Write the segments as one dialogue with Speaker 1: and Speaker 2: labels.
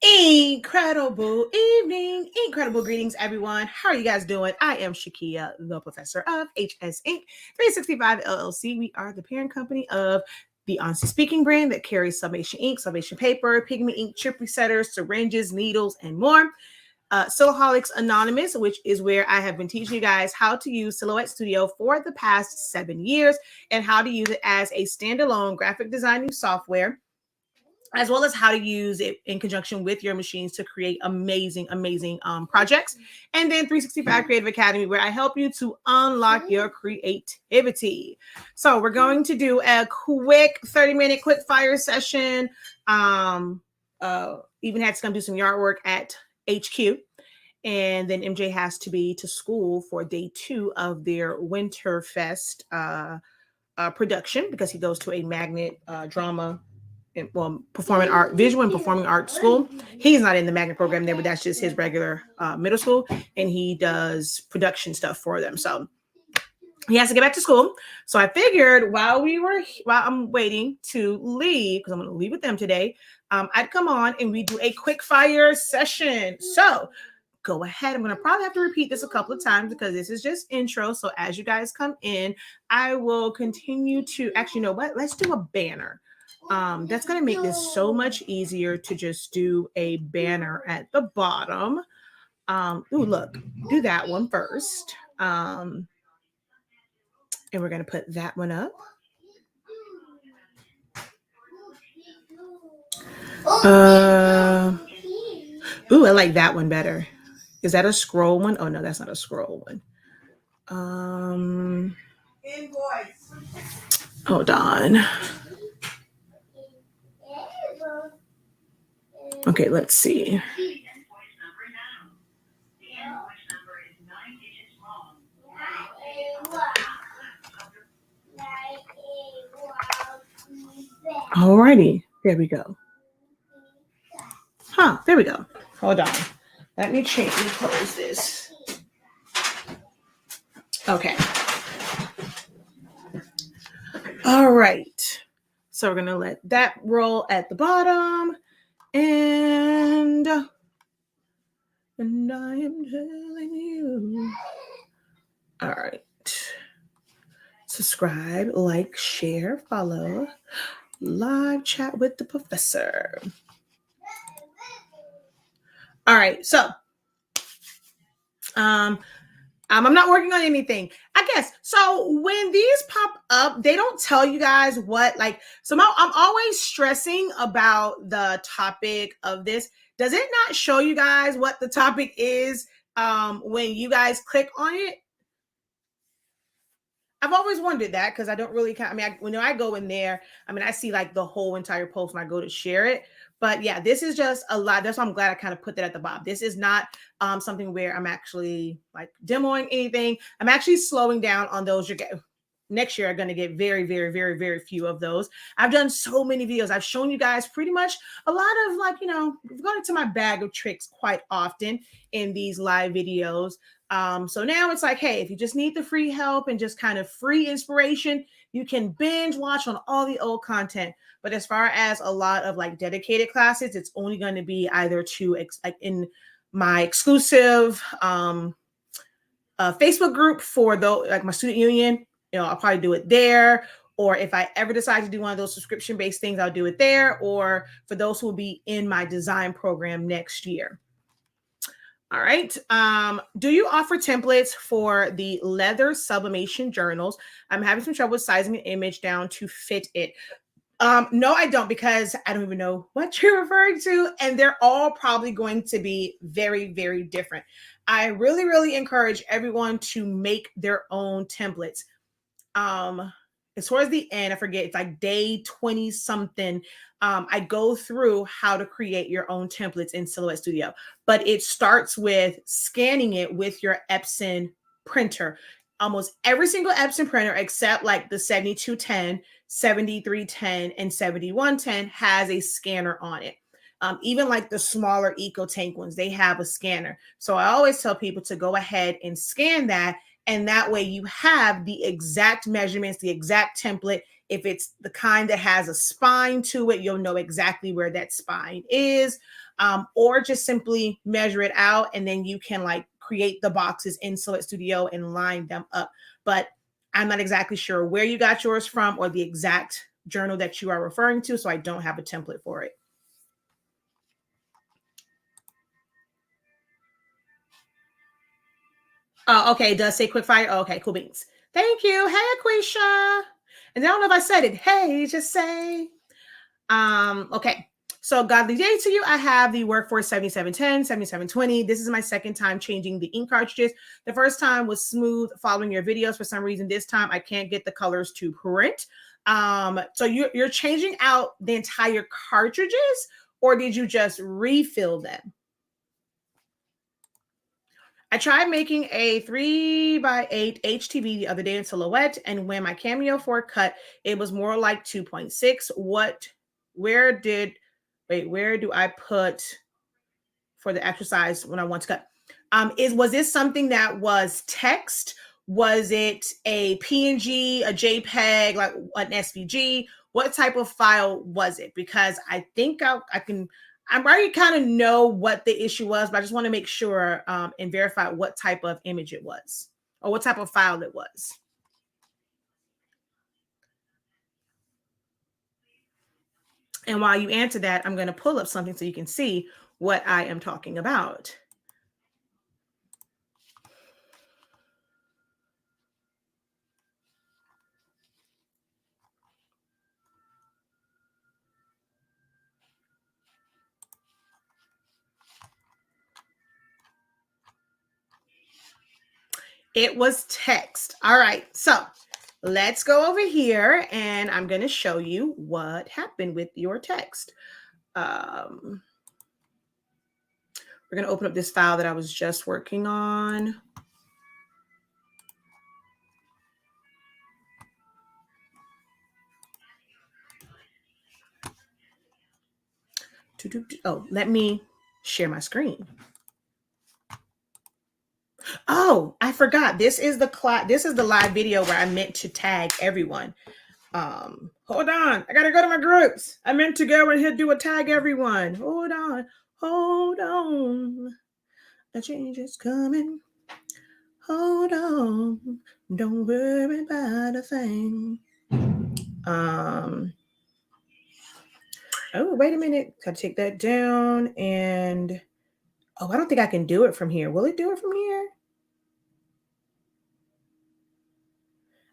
Speaker 1: Incredible evening, incredible greetings, everyone. How are you guys doing? I am Shakia, the professor of HS Inc. 365 LLC. We are the parent company of the Honesty Speaking brand that carries Summation ink, Summation paper, Pigment ink, chip resetters, syringes, needles, and more. Silholics Anonymous, which is where I have been teaching you guys how to use Silhouette Studio for the past 7 years and how to use it as a standalone graphic designing software, as well as how to use it in conjunction with your machines to create amazing projects. And then 365 Creative Academy, where I help you to unlock your creativity. So we're going to do a quick 30-minute quick fire session. Even had to come do some yard work at HQ. And then MJ has to be to school for day 2 of their Winterfest production, because he goes to a magnet drama, performing art, visual and performing art school. He's not in the magnet program there, but that's just his regular middle school, and he does production stuff for them. So he has to get back to school. So I figured while I'm waiting to leave, because I'm going to leave with them today, I'd come on and we do a quick fire session. So go ahead. I'm going to probably have to repeat this a couple of times because this is just intro. So as you guys come in, I will continue to actually, you know what? Let's do a banner. That's going to make this so much easier to just do a banner at the bottom. Look, do that one first. And we're going to put that one up. I like that one better. Is that a scroll one? Oh, no, that's not a scroll one. Invoice. Hold on. Okay, let's see. Alrighty, there we go. There we go. Hold on. Let me close this. Okay. All right. So we're going to let that roll at the bottom. And I am telling you. All right. Subscribe, like, share, follow. Live chat with the professor. All right. So, I'm not working on anything, I guess. So when these pop up, they don't tell you guys what, so I'm always stressing about the topic of this. Does it not show you guys what the topic is when you guys click on it? I've always wondered that, because I don't really when I go in there, I see the whole entire post when I go to share it. But yeah, this is just a lot. That's why I'm glad I kind of put that at the bottom. This is not something where I'm actually demoing anything. I'm actually slowing down on those. Next year, I'm going to get very, very, very, very few of those. I've done so many videos. I've shown you guys pretty much a lot of we've gone into my bag of tricks quite often in these live videos. So now it's hey, if you just need the free help and just kind of free inspiration, you can binge watch on all the old content. But as far as a lot of dedicated classes, it's only going to be either in my exclusive Facebook group for my student union. I'll probably do it there. Or if I ever decide to do one of those subscription-based things, I'll do it there. Or for those who will be in my design program next year. All right. Do you offer templates for the leather sublimation journals? I'm having some trouble sizing an image down to fit it. No, I don't, because I don't even know what you're referring to. And they're all probably going to be very, very different. I really, really encourage everyone to make their own templates. As towards the end, I forget, it's day 20 something. I go through how to create your own templates in Silhouette Studio, but it starts with scanning it with your Epson printer. Almost every single Epson printer, except the 7210, 7310, and 7110 has a scanner on it. Even the smaller EcoTank ones, they have a scanner. So I always tell people to go ahead and scan that. And that way you have the exact measurements, the exact template If it's the kind that has a spine to it, you'll know exactly where that spine is. Or just simply measure it out, and then you can like create the boxes in Silhouette Studio and line them up. But I'm not exactly sure where you got yours from or the exact journal that you are referring to, so I don't have a template for it. Oh, okay. It does say quick fire. Oh, okay, cool beans. Thank you. Hey, Aquisha. And I don't know if I said it. Hey, just say. Okay. So godly day to you. I have the Workforce 7710, 7720. This is my second time changing the ink cartridges. The first time was smooth following your videos. For some reason, this time I can't get the colors to print. So you're changing out the entire cartridges, or did you just refill them? I tried making a 3x8 HTV the other day in Silhouette, and when my Cameo 4 cut, it was more like 2.6. Where do I put for the exercise when I want to cut? Was this something that was text? Was it a PNG, a JPEG, like an SVG? What type of file was it? Because I think I already kind of know what the issue was, but I just want to make sure and verify what type of image it was or what type of file it was. And while you answer that, I'm going to pull up something so you can see what I am talking about. It was text. All right. So let's go over here and I'm going to show you what happened with your text. We're going to open up this file that I was just working on. Oh, let me share my screen. Oh, I forgot. This is the live video where I meant to tag everyone. Hold on. I gotta go to my groups. I meant to go and hit do a tag everyone. Hold on. Hold on. The change is coming. Hold on. Don't worry about a thing. Oh, wait a minute. Gotta take that down and oh, I don't think I can do it from here. Will it do it from here?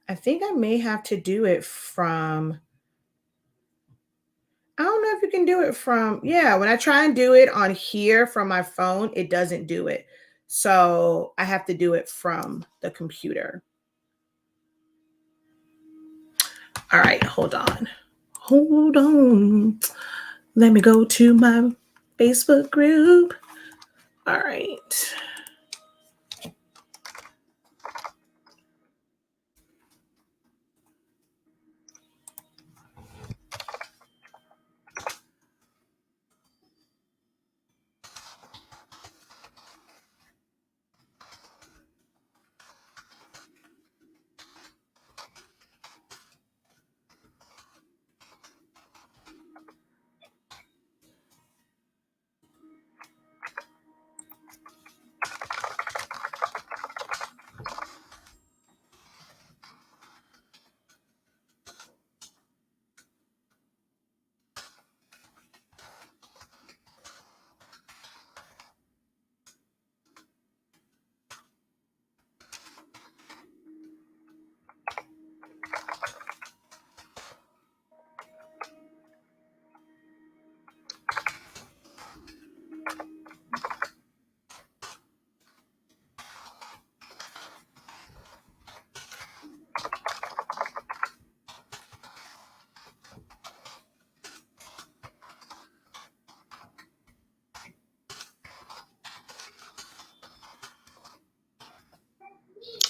Speaker 1: I think I may have to do it from. I don't know if you can do it from. Yeah, when I try and do it on here from my phone, it doesn't do it. So I have to do it from the computer. All right, hold on. Hold on. Let me go to my Facebook group. All right.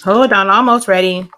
Speaker 1: Hold on, almost ready.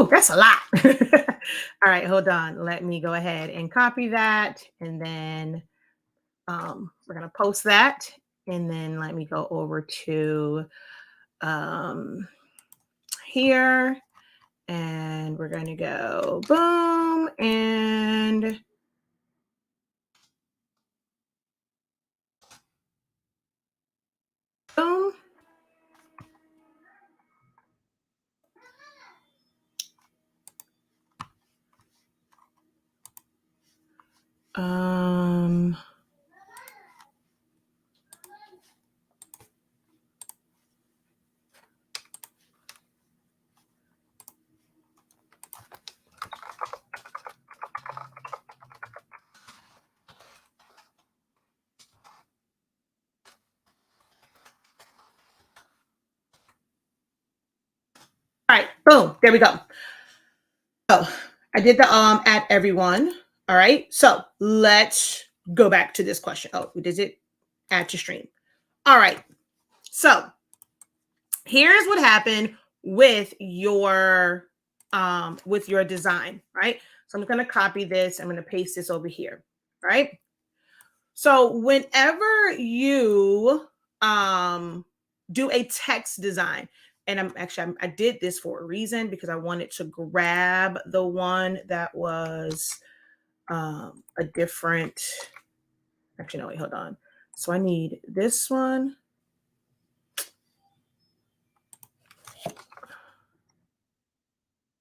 Speaker 1: that's a lot. All right, hold on. Let me go ahead and copy that. And then we're going to post that. And then let me go over to here. And we're going to go boom and boom. All right, boom, there we go. So I did the at everyone. All right, so let's go back to this question. Oh, does it add to stream? All right, so here's what happened with your design, right? So I'm going to copy this. I'm going to paste this over here, right? So whenever you do a text design, and I did this for a reason because I wanted to grab the one that was a different. Actually, no, wait, hold on. So I need this one.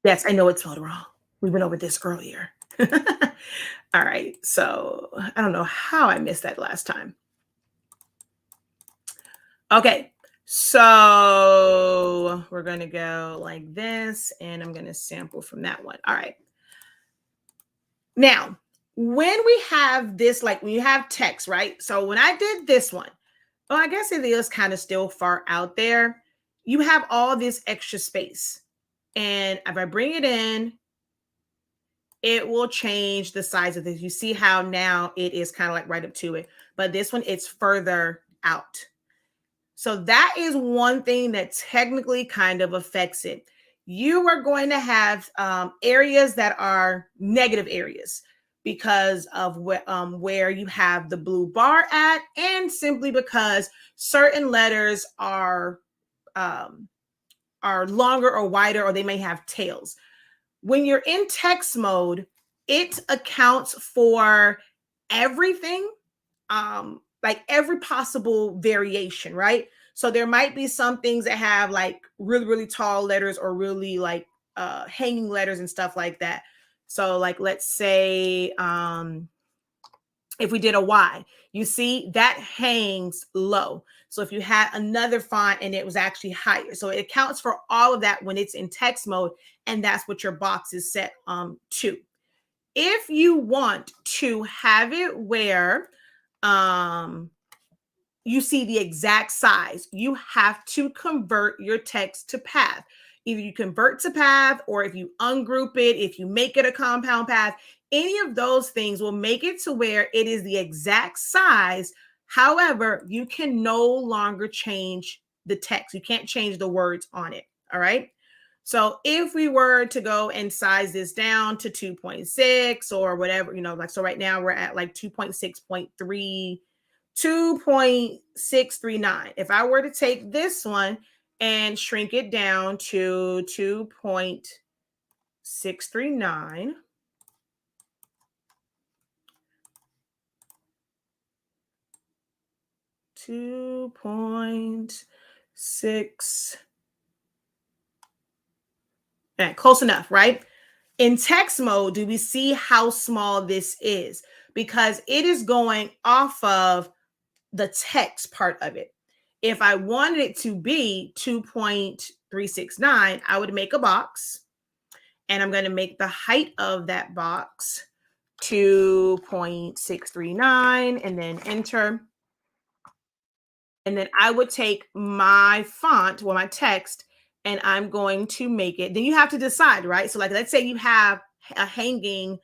Speaker 1: Yes, I know it's spelled wrong. We went over this earlier. All right, so I don't know how I missed that last time. Okay, so we're going to go like this, and I'm going to sample from that one. All right. Now, when we have this, like when you have text, right? So when I did this one, well, I guess it is kind of still far out there. You have all this extra space. And if I bring it in, it will change the size of this. You see how now it is kind of like right up to it. But this one, it's further out. So that is one thing that technically kind of affects it. You are going to have areas that are negative areas because of where you have the blue bar at, and simply because certain letters are longer or wider, or they may have tails. When you're in text mode, it accounts for everything, like every possible variation, right? So there might be some things that have like really, really tall letters, or really like hanging letters and stuff like that. So like, let's say if we did a Y, you see that hangs low. So if you had another font and it was actually higher, so it accounts for all of that when it's in text mode, and that's what your box is set to. If you want to have it where you see the exact size, you have to convert your text to path. Either you convert to path, or if you ungroup it, if you make it a compound path, any of those things will make it to where it is the exact size. However, you can no longer change the text. You can't change the words on it. All right. So if we were to go and size this down to 2.6 or whatever, like, so right now we're at like 2.639. If I were to take this one and shrink it down to 2.639, close enough, right? In text mode, do we see how small this is? Because it is going off of the text part of it. If I wanted it to be 2.369, I would make a box, and I'm going to make the height of that box 2.639, and then enter. And then I would take my font, my text, and I'm going to make it. Then you have to decide, right? So like, let's say you have a hanging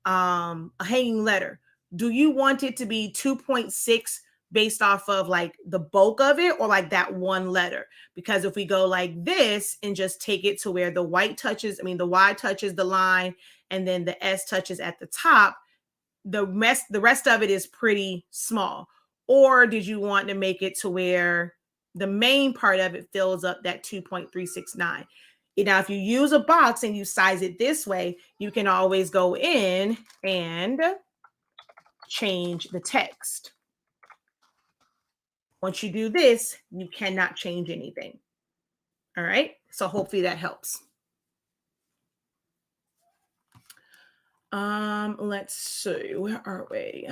Speaker 1: letter. Do you want it to be 2.6 based off of like the bulk of it or like that one letter. Because if we go like this and just take it to where the white touches, I mean, the Y touches the line and then the S touches at the top, the rest of it is pretty small. Or did you want to make it to where the main part of it fills up that 2.369? Now, if you use a box and you size it this way, you can always go in and change the text. Once you do this, you cannot change anything. All right. So hopefully that helps. Let's see. Where are we?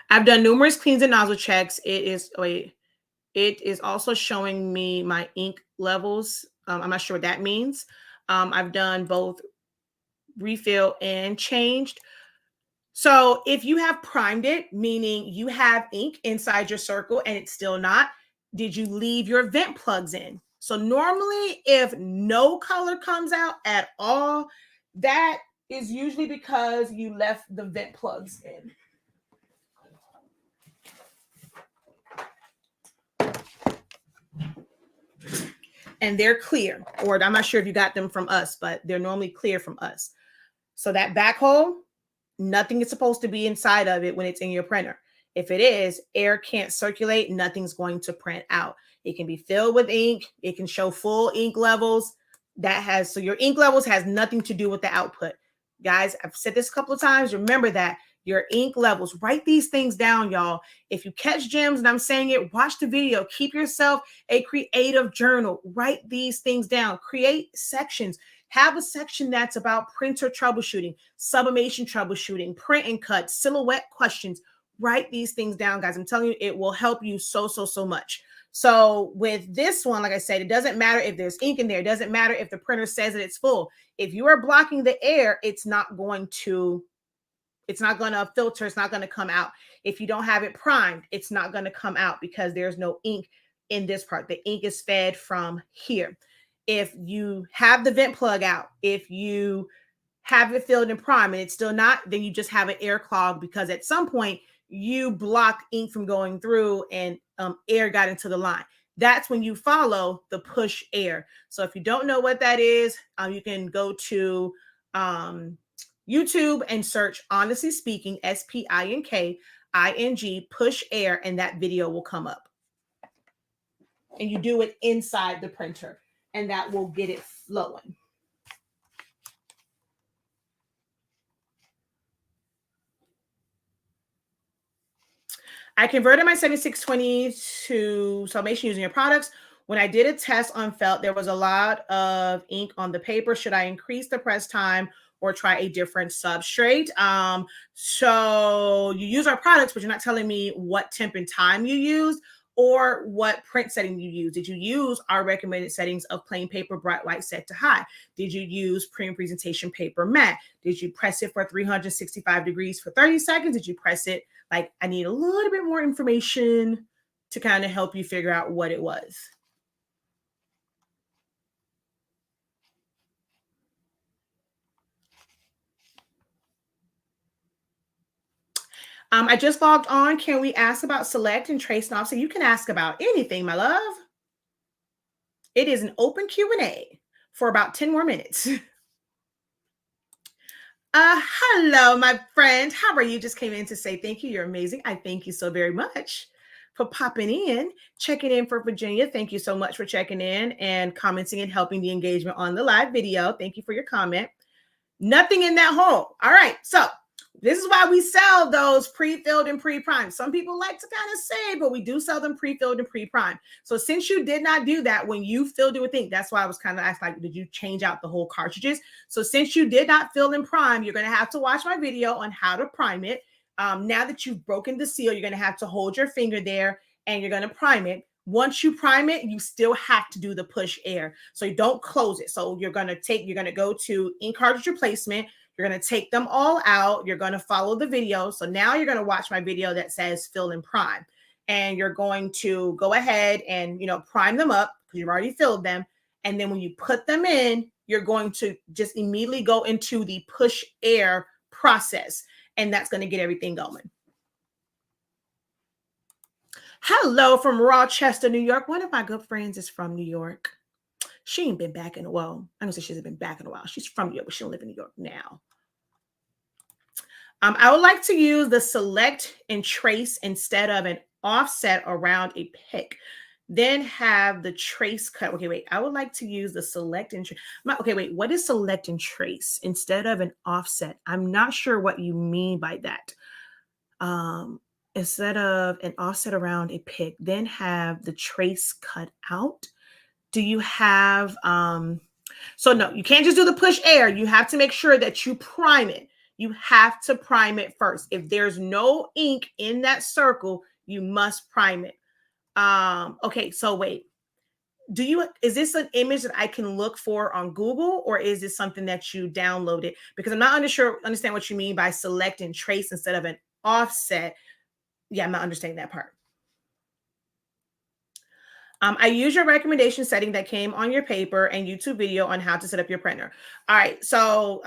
Speaker 1: I've done numerous cleans and nozzle checks. It is also showing me my ink levels. I'm not sure what that means. I've done both refill and changed. So if you have primed it, meaning you have ink inside your circle and it's still not, did you leave your vent plugs in? So normally if no color comes out at all, that is usually because you left the vent plugs in. And they're clear, or I'm not sure if you got them from us, but they're normally clear from us. So that back hole, nothing is supposed to be inside of it when it's in your printer. If it is, air can't circulate, nothing's going to print out. It can be filled with ink. It can show full ink levels. So your ink levels has nothing to do with the output. Guys, I've said this a couple of times. Remember that. Your ink levels, write these things down, y'all. If you catch gems and I'm saying it, watch the video. Keep yourself a creative journal. Write these things down. Create sections. Have a section that's about printer troubleshooting, sublimation troubleshooting, print and cut, silhouette questions. Write these things down, guys. I'm telling you, it will help you so much. So with this one, like I said, it doesn't matter if there's ink in there. It doesn't matter if the printer says that it's full. If you are blocking the air, it's not going to filter. It's not going to come out. If you don't have it primed, it's not going to come out because there's no ink in this part. The ink is fed from here. If you have the vent plug out, if you have it filled and primed and it's still not, then you just have an air clog because at some point you block ink from going through and air got into the line. That's when you follow the push air. So if you don't know what that is, you can go to YouTube and search Honestly Speaking, SPINKING, push air, and that video will come up. And you do it inside the printer, and that will get it flowing. I converted my 7620 to sublimation using your products. When I did a test on felt, there was a lot of ink on the paper. Should I increase the press time or try a different substrate? So you use our products, but you're not telling me what temp and time you used or what print setting you use. Did you use our recommended settings of plain paper, bright white, set to high? Did you use print presentation paper matte? Did you press it for 365 degrees for 30 seconds? Did you press it? Like, I need a little bit more information to kind of help you figure out what it was. I just logged on. Can we ask about select and trace knobs? So you can ask about anything, my love. It is an open Q&A for about 10 more minutes. Hello, my friend. How are you? Just came in to say thank you. You're amazing. I thank you so very much for popping in, checking in for Virginia. Thank you so much for checking in and commenting and helping the engagement on the live video. Thank you for your comment. Nothing in that hole. All right. So this is why we sell those pre-filled and pre-primed. Some people like to kind of say, but we do sell them pre-filled and pre-primed. So since you did not do that when you filled it with ink, that's why I was kind of asking, like, did you change out the whole cartridges? So since you did not fill and prime, you're going to have to watch my video on how to prime it. Now that you've broken the seal, you're going to have to hold your finger there and you're going to prime it. Once you prime it, you still have to do the push air. So you don't close it. So you're going to go to ink cartridge replacement. You're going to take them all out. You're going to follow the video. So now you're going to watch my video that says fill and prime. And you're going to go ahead and, prime them up because you've already filled them. And then when you put them in, you're going to just immediately go into the push air process, and that's going to get everything going. Hello from Rochester, New York. One of my good friends is from New York. She ain't been back in a while. I don't say she hasn't been back in a while. She's from New York, but she don't live in New York now. I would like to use the select and trace instead of an offset around a pick. Then have the trace cut. Okay, wait. I would like to use the select and trace. Okay, wait. What is select and trace instead of an offset? I'm not sure what you mean by that. Instead of an offset around a pick, then have the trace cut out. Do you have so no, you can't just do the push air. You have to make sure that you prime it. You have to prime it first. If there's no ink in that circle, you must prime it. Okay, so wait. Is this an image that I can look for on Google, or is this something that you downloaded? Because I'm not understand what you mean by select and trace instead of an offset. Yeah, I'm not understanding that part. I use your recommendation setting that came on your paper and YouTube video on how to set up your printer. All right, so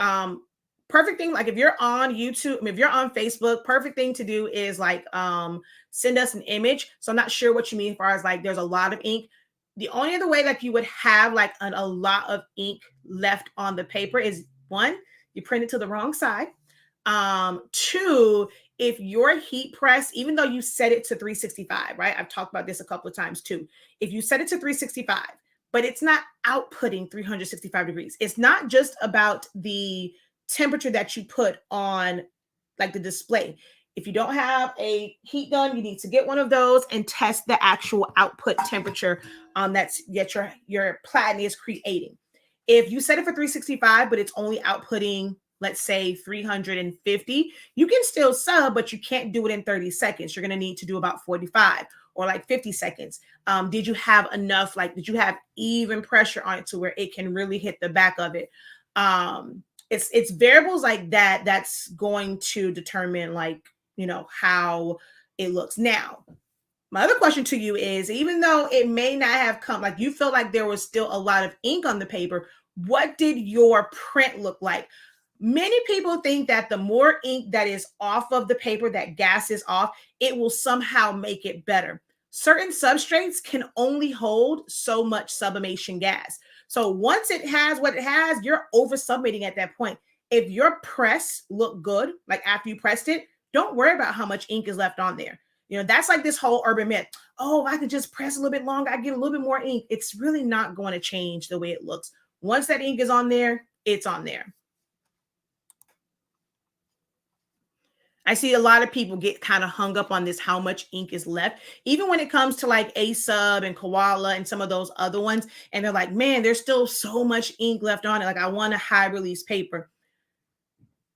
Speaker 1: perfect thing, like if you're on YouTube, if you're on Facebook, perfect thing to do is like send us an image. So I'm not sure what you mean as far as like there's a lot of ink. The only other way that you would have like a lot of ink left on the paper is, one, you print it to the wrong side. Two, if your heat press, even though you set it to 365, right? I've talked about this a couple of times too. If you set it to 365, but it's not outputting 365 degrees, it's not just about the temperature that you put on like the display. If you don't have a heat gun, you need to get one of those and test the actual output temperature that your platen is creating. If you set it for 365, but it's only outputting, let's say 350, you can still sub, but you can't do it in 30 seconds. You're going to need to do about 45 or like 50 seconds. Did you have enough, did you have even pressure on it to where it can really hit the back of it? It's variables like that that's going to determine how it looks. Now, my other question to you is, even though it may not have come, like you felt like there was still a lot of ink on the paper, what did your print look like? Many people think that the more ink that is off of the paper, that gas is off, it will somehow make it better. Certain substrates can only hold so much sublimation gas. So once it has what it has, you're over sublimating at that point. If your press looked good, like after you pressed it, don't worry about how much ink is left on there. That's like this whole urban myth. Oh, I could just press a little bit longer, I get a little bit more ink. It's really not going to change the way it looks. Once that ink is on there, it's on there. I see a lot of people get kind of hung up on this, how much ink is left, even when it comes to like A-Sub and Koala and some of those other ones. And they're like, man, there's still so much ink left on it. Like, I want a high release paper.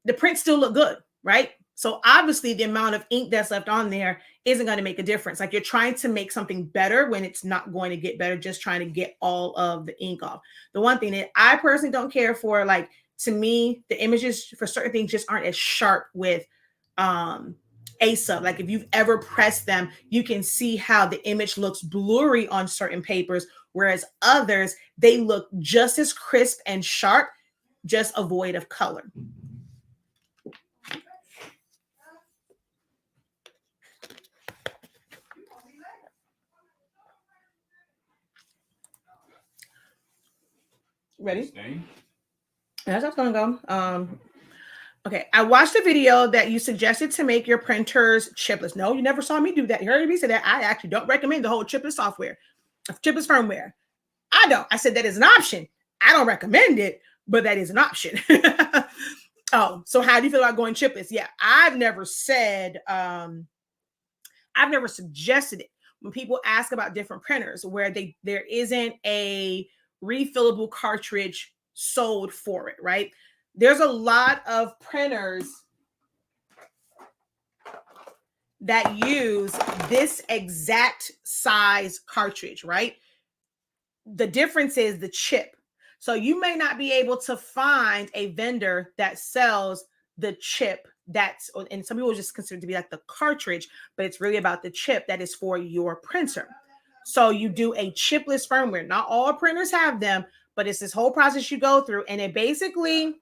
Speaker 1: The prints still look good, right? So obviously the amount of ink that's left on there isn't going to make a difference. Like, you're trying to make something better when it's not going to get better, just trying to get all of the ink off. The one thing that I personally don't care for, like, to me, the images for certain things just aren't as sharp with A-Sub. Like, if you've ever pressed them, you can see how the image looks blurry on certain papers, whereas others, they look just as crisp and sharp, just a void of color. Ready? That's how it's gonna go. Okay, I watched a video that you suggested to make your printers chipless. No, you never saw me do that. You heard me say that. I actually don't recommend the whole chipless software, chipless firmware. I don't. I said that is an option. I don't recommend it, but that is an option. Oh, so how do you feel about going chipless? Yeah, I've never said, I've never suggested it. When people ask about different printers where there isn't a refillable cartridge sold for it, right? There's a lot of printers that use this exact size cartridge, right? The difference is the chip. So you may not be able to find a vendor that sells the chip and some people just consider it to be like the cartridge, but it's really about the chip that is for your printer. So you do a chipless firmware. Not all printers have them, but it's this whole process you go through, and it basically,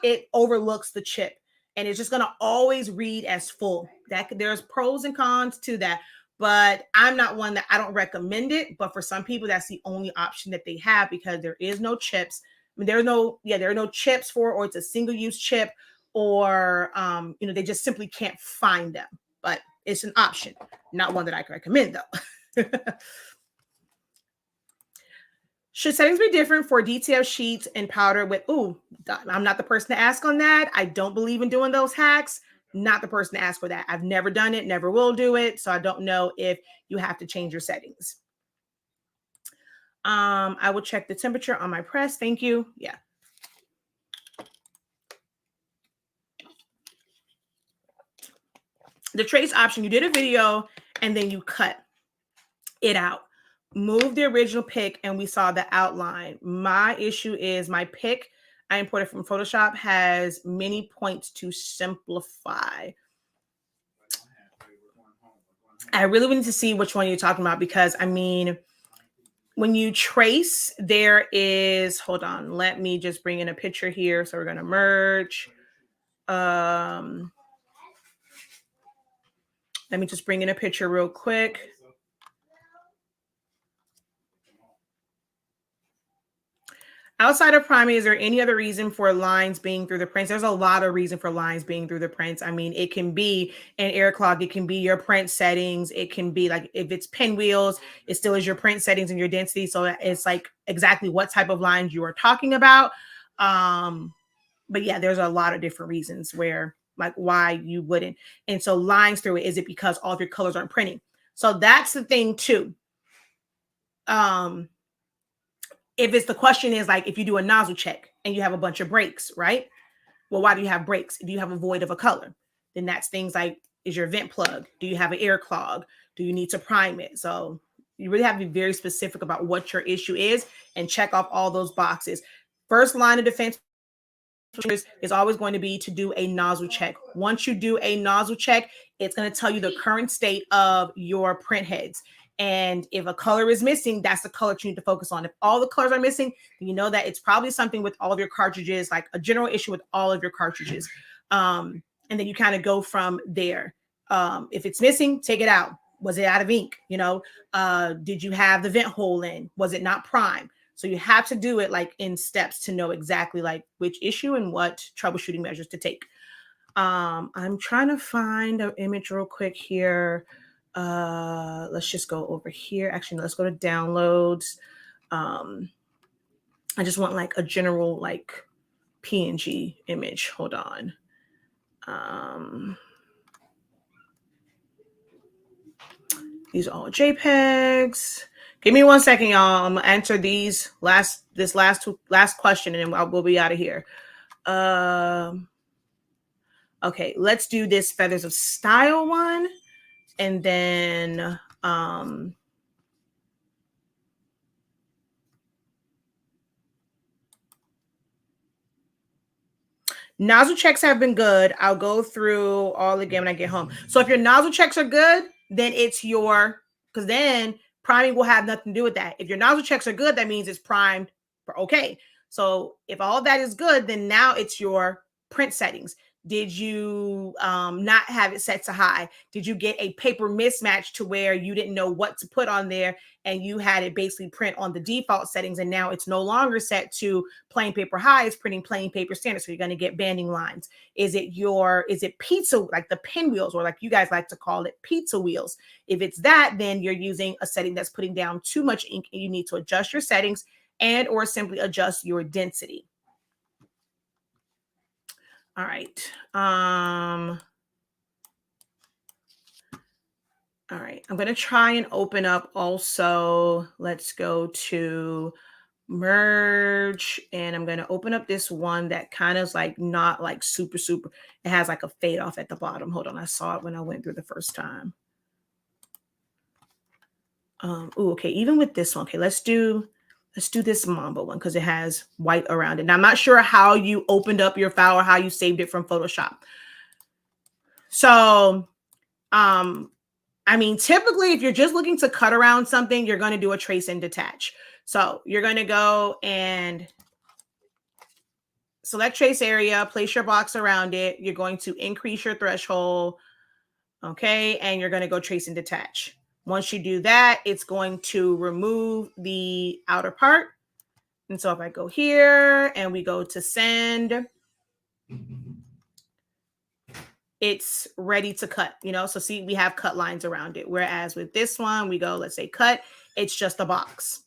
Speaker 1: it overlooks the chip, and it's just going to always read as full. That there's pros and cons to that, but I'm not one that, I don't recommend it, but for some people that's the only option that they have, because there is no chips. I mean, there are no chips for, or it's a single use chip, or they just simply can't find them, but it's an option, not one that I can recommend though. Should settings be different for DTF sheets and powder with, I'm not the person to ask on that. I don't believe in doing those hacks. Not the person to ask for that. I've never done it, never will do it. So I don't know if you have to change your settings. I will check the temperature on my press. Thank you. Yeah. The trace option, you did a video and then you cut it out. Move the original pic and we saw the outline. My issue is my pic I imported from Photoshop has many points to simplify. I really need to see which one you're talking about, because I mean, when you trace, there is, hold on, let me just bring in a picture here. So we're going to merge. Let me just bring in a picture real quick. Outside of priming, is there any other reason for lines being through the prints? There's a lot of reason for lines being through the prints. I mean, it can be an air clog. It can be your print settings. It can be like, if it's pinwheels, it still is your print settings and your density. So it's like exactly what type of lines you are talking about. But yeah, there's a lot of different reasons where, like, why you wouldn't. And so lines through it, is it because all of your colors aren't printing? So that's the thing too. If it's, the question is like, if you do a nozzle check and you have a bunch of breaks, right? Well, why do you have breaks? Do you have a void of a color? Then that's things like, is your vent plug? Do you have an air clog? Do you need to prime it? So you really have to be very specific about what your issue is and check off all those boxes. First line of defense is always going to be to do a nozzle check. Once you do a nozzle check, it's going to tell you the current state of your print heads. And if a color is missing, that's the color you need to focus on. If all the colors are missing, then you know that it's probably something with all of your cartridges, like a general issue with all of your cartridges. And then you kind of go from there. If it's missing, take it out. Was it out of ink? Did you have the vent hole in? Was it not primed? So you have to do it like in steps to know exactly like which issue and what troubleshooting measures to take. I'm trying to find an image real quick here. Let's just go over here. Actually, let's go to downloads. I just want like a general like PNG image. Hold on. These are all JPEGs. Give me 1 second, y'all. I'm gonna answer this last question, and then we'll be out of here. Okay, let's do this Feathers of Style one, and then nozzle checks have been good. I'll go through all again when I get home. So if your nozzle checks are good, then it's because then priming will have nothing to do with that. If your nozzle checks are good, that means it's primed for okay. So if all that is good, then now it's your print settings. Did you not have it set to high? Did you get a paper mismatch to where you didn't know what to put on there and you had it basically print on the default settings, and now it's no longer set to plain paper high, it's printing plain paper standard, so you're going to get banding lines? Is it pizza, like the pinwheels, or like you guys like to call it, pizza wheels? If it's that, then you're using a setting that's putting down too much ink, and you need to adjust your settings and or simply adjust your density. All right. All right. I'm going to try and open up also. Let's go to merge, and I'm going to open up this one that kind of is like not like super. It has like a fade off at the bottom. Hold on. I saw it when I went through the first time. Okay. Even with this one. Okay. Let's do this Mamba one because it has white around it. Now, I'm not sure how you opened up your file or how you saved it from Photoshop. So, I I mean, typically, if you're just looking to cut around something, you're going to do a trace and detach. So you're going to go and select trace area, place your box around it. You're going to increase your threshold. Okay. And you're going to go trace and detach. Once you do that, it's going to remove the outer part. And so if I go here and we go to send, it's ready to cut, you know? So see, we have cut lines around it. Whereas with this one, we go, let's say cut, it's just a box.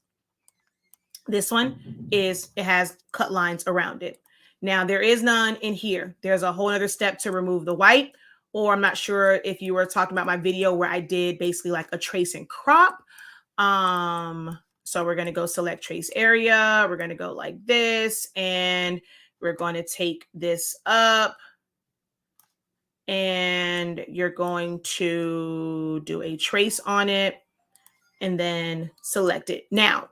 Speaker 1: This one it has cut lines around it. Now there is none in here. There's a whole other step to remove the white, or I'm not sure if you were talking about my video where I did basically like a trace and crop. So we're going to go select trace area. We're going to go like this, and we're going to take this up, and you're going to do a trace on it and then select it. Now,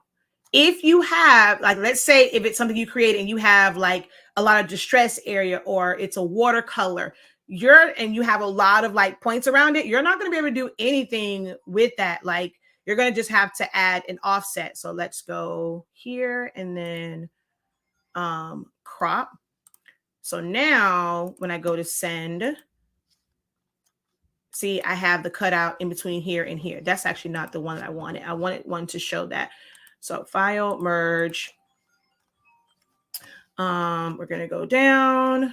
Speaker 1: if you have, like, let's say if it's something you create and you have like a lot of distress area, or it's a watercolor, and you have a lot of like points around it, you're not going to be able to do anything with that. Like, you're going to just have to add an offset. So let's go here and then crop. So now when I go to send, see, I have the cutout in between here and here. That's actually not the one that I wanted. I wanted one to show that. So file, merge. We're going to go down,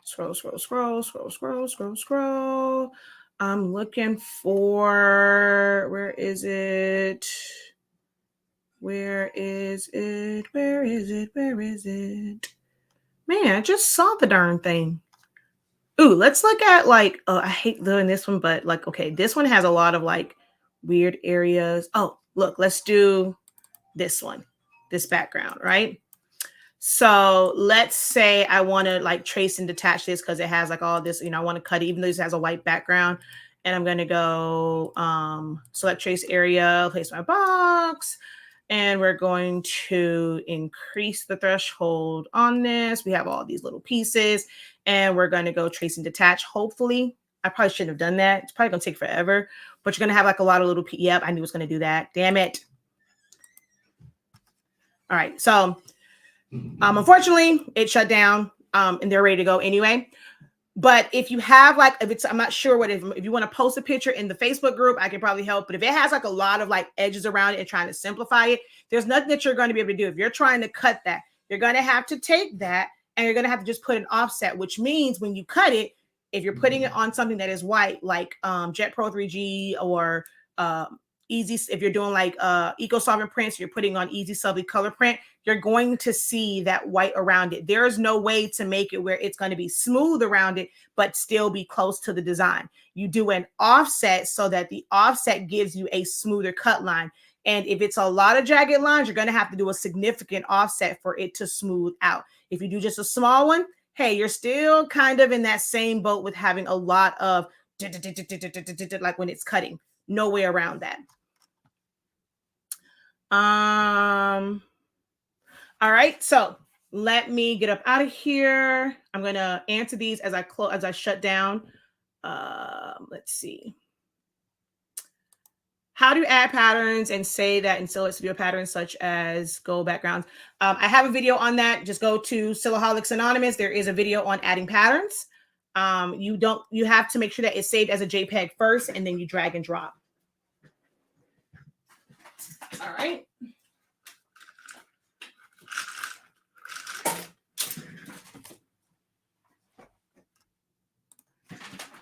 Speaker 1: scroll, scroll, scroll, scroll, scroll, scroll, scroll. I'm looking for, where is it? Where is it? Where is it? Where is it? Man, I just saw the darn thing. Ooh, let's look at like, I hate doing this one, but like, okay, this one has a lot of like weird areas. Oh, look, let's do this one, this background, right? So let's say I want to like trace and detach this because it has like all this, you know, I want to cut it, even though this has a white background. And I'm going to go select trace area, place my box, and we're going to increase the threshold on this. We have all these little pieces, and we're going to go trace and detach. Hopefully, I probably shouldn't have done that. It's probably going to take forever, but you're going to have like a lot of little, yep, I knew it was going to do that. Damn it. All right. So unfortunately, it shut down and they're ready to go anyway. But if you have like, if it's, I'm not sure what, if you want to post a picture in the Facebook group, I can probably help. But if it has like a lot of like edges around it and trying to simplify it, there's nothing that you're going to be able to do. If you're trying to cut that, you're going to have to take that and you're going to have to just put an offset, which means when you cut it, if you're putting it on something that is white, like Jet Pro 3G or Easy, if you're doing like Eco Solvent prints, you're putting on Easy Subly color print, you're going to see that white around it. There is no way to make it where it's going to be smooth around it, but still be close to the design. You do an offset so that the offset gives you a smoother cut line. And if it's a lot of jagged lines, you're going to have to do a significant offset for it to smooth out. If you do just a small one, hey, you're still kind of in that same boat with having a lot of like when it's cutting. No way around that. All right, so let me get up out of here. I'm gonna answer these as I shut down. Let's see. How do you add patterns and say that in Silla Studio patterns such as gold backgrounds? I have a video on that. Just go to Sillaholics Anonymous. There is a video on adding patterns. You have to make sure that it's saved as a JPEG first, and then you drag and drop. All right.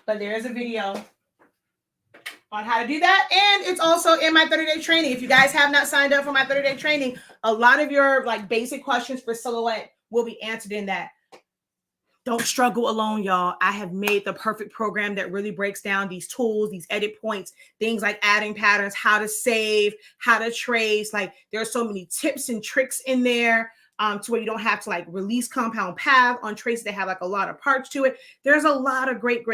Speaker 1: But there is a video on how to do that. And it's also in my 30-day training. If you guys have not signed up for my 30-day training, a lot of your like basic questions for silhouette will be answered in that. Don't struggle alone, y'all. I have made the perfect program that really breaks down these tools, these edit points, things like adding patterns, how to save, how to trace. Like there are so many tips and tricks in there to where you don't have to like release compound path on traces that have like a lot of parts to it. There's a lot of great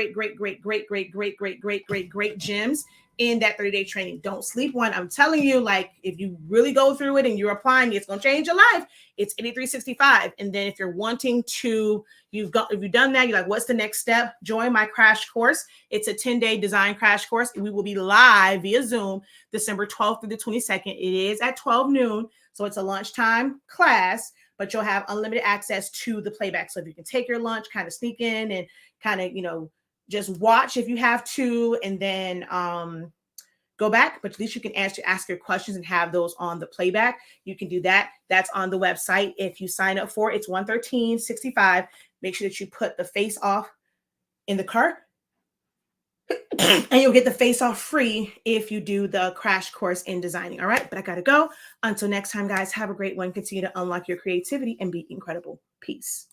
Speaker 1: gems in that 30-day training. Don't sleep one. I'm telling you, like, if you really go through it and you're applying, it's going to change your life. It's $83.65. And then if you're wanting to, if you've done that, you're like, what's the next step? Join my crash course. It's a 10-day design crash course. We will be live via Zoom December 12th through the 22nd. It is at 12 noon. So it's a lunchtime class, but you'll have unlimited access to the playback. So if you can take your lunch, kind of sneak in and kind of, just watch if you have to, and then go back, but at least you can ask your questions and have those on the playback. You can do that. That's on the website. If you sign up for it, it's $113.65. Make sure that you put the face off in the cart and you'll get the face off free if you do the crash course in designing. All right, but I gotta go. Until next time, guys, have a great one. Continue to unlock your creativity and be incredible. Peace.